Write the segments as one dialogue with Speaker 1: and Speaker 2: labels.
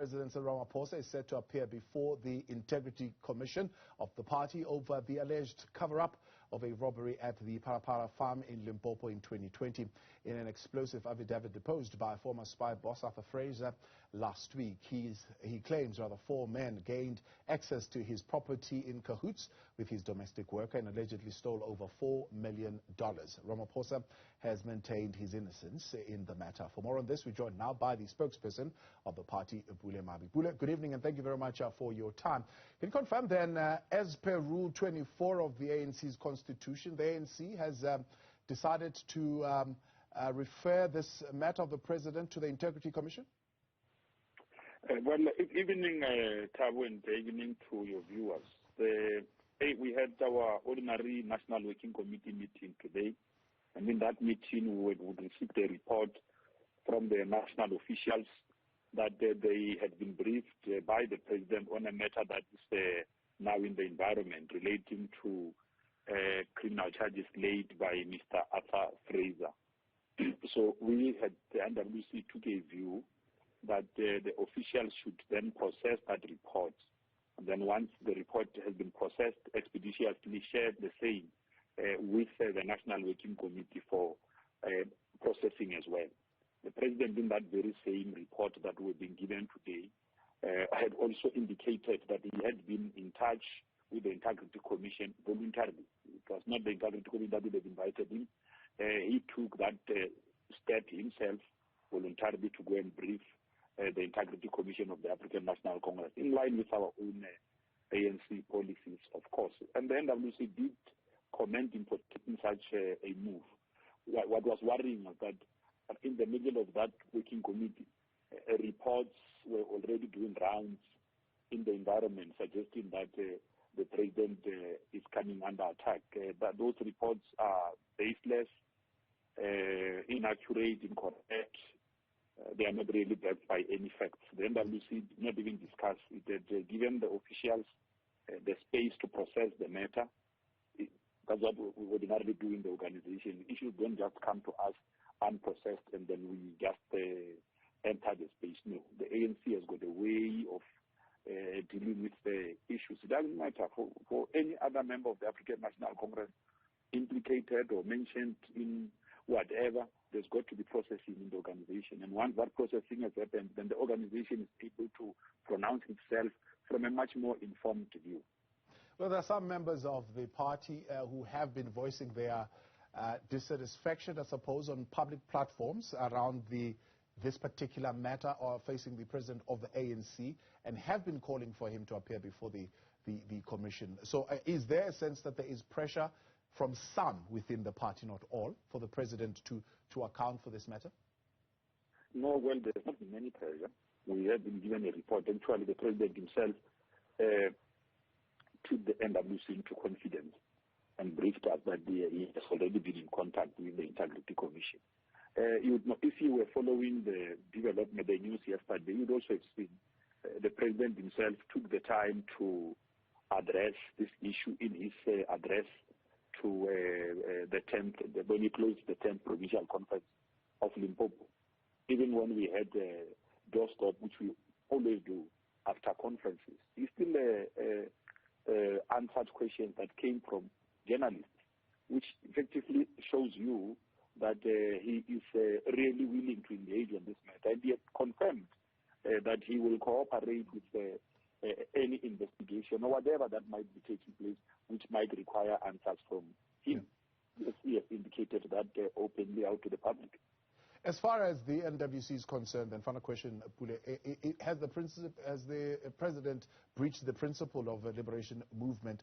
Speaker 1: President Cyril Ramaphosa is set to appear before the Integrity Commission of the party over the alleged cover-up of a robbery at the Phala Phala farm in Limpopo in 2020. In an explosive affidavit deposed by former spy boss Arthur Fraser last week, he claims 4 men gained access to his property in cahoots with his domestic worker and allegedly stole over $4 million. Ramaphosa has maintained his innocence in the matter. For more on this, we're joined now by the spokesperson of the party, Pule Mabe. Pule, good evening and thank you very much for your time. Can you confirm then, as per Rule 24 of the ANC's constitution, the ANC has decided to refer this matter of the president to the Integrity Commission?
Speaker 2: Well, evening, Tabo, and evening to your viewers. We had our ordinary National Working Committee meeting today, and in that meeting we would receive a report from the national officials that they had been briefed by the president on a matter that is now in the environment relating to criminal charges laid by Mr. Arthur Fraser. So we had, the NWC took a view that the officials should then process that report. And then once the report has been processed, expeditiously share the same with the National Working Committee for processing as well. The president, in that very same report that we've been given today, had also indicated that he had been in touch with the Integrity Commission voluntarily. It was not the Integrity Commission that would have invited him. He took that step himself voluntarily to go and brief the Integrity Commission of the African National Congress, in line with our own ANC policies, of course. And the NWC did comment in protecting such a move. What was worrying was that in the middle of that working committee, reports were already doing rounds in the environment, suggesting that the president is coming under attack. But those reports are baseless, inaccurate, incorrect. They are not really backed by any facts. The NWC did not even discuss it. They had given the officials the space to process the matter. That's what we ordinarily do in the organization. Issues don't just come to us unprocessed and then we just enter the space. No, the ANC has got a way of dealing with the issues. It doesn't matter for any other member of the African National Congress implicated or mentioned in whatever. There's got to be processing in the organization. And once that processing has happened, then the organization is able to pronounce itself from a much more informed view.
Speaker 1: Well, there are some members of the party who have been voicing their dissatisfaction, I suppose, on public platforms around this particular matter or facing the president of the ANC and have been calling for him to appear before the commission. So is there a sense that there is pressure from some within the party, not all, for the president to account for this matter?
Speaker 2: No, well, there's not been any pressure. We have been given a report. Actually, the president himself took the NWC into confidence and briefed us that he has already been in contact with the Integrity Commission. If you were following the development, the news yesterday, you would also have seen the president himself took the time to address this issue in his address to the 10th, when he closed the 10th Provincial Conference of Limpopo. Even when we had doorstop, which we always do after conferences, he still answered questions that came from journalists, which effectively shows you that he is really willing to engage on this matter. And he has confirmed that he will cooperate with any investigation or whatever that might be taking place, which might require answers from him. Yes, he has indicated that openly out to the public.
Speaker 1: As far as the NWC is concerned, and final question, Pule, has the president breached the principle of a liberation movement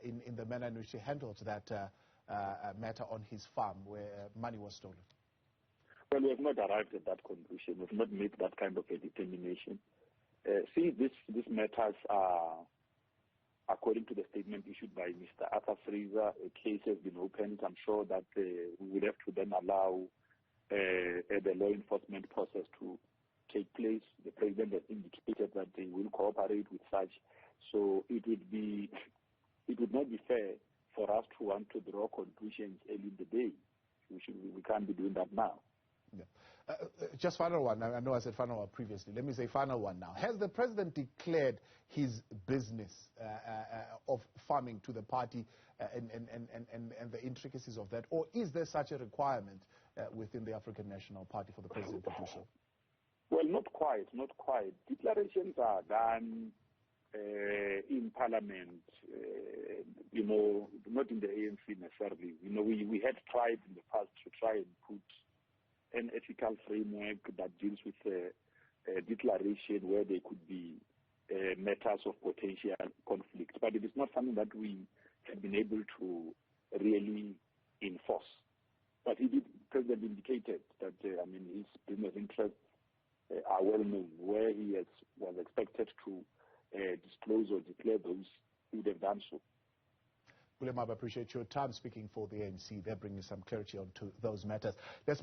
Speaker 1: in the manner in which he handled that matter on his farm where money was stolen?
Speaker 2: Well, we have not arrived at that conclusion. We have not made that kind of a determination. See, these matters are, according to the statement issued by Mr. Arthur Fraser, a case has been opened. I'm sure that we will have to then allow the law enforcement process to take place. The president has indicated that they will cooperate with such. So it would not be fair for us to want to draw conclusions early in the day. We can't be doing that now.
Speaker 1: Yeah. Just final one. I know I said final one previously. Let me say final one now. Has the president declared his business of farming to the party and the intricacies of that, or is there such a requirement within the African National Party for the president to do so?
Speaker 2: Well, not quite. Declarations are done in Parliament, not in the ANC necessarily. We had tried in the past to try and put an ethical framework that deals with a declaration where there could be matters of potential conflict, but it is not something that we have been able to really enforce. But the President indicated that his business interests are well known. Where he was expected to disclose or declare those, he would have done so.
Speaker 1: Pule Mabe, I appreciate your time speaking for the ANC. They're bringing some clarity onto those matters. Let's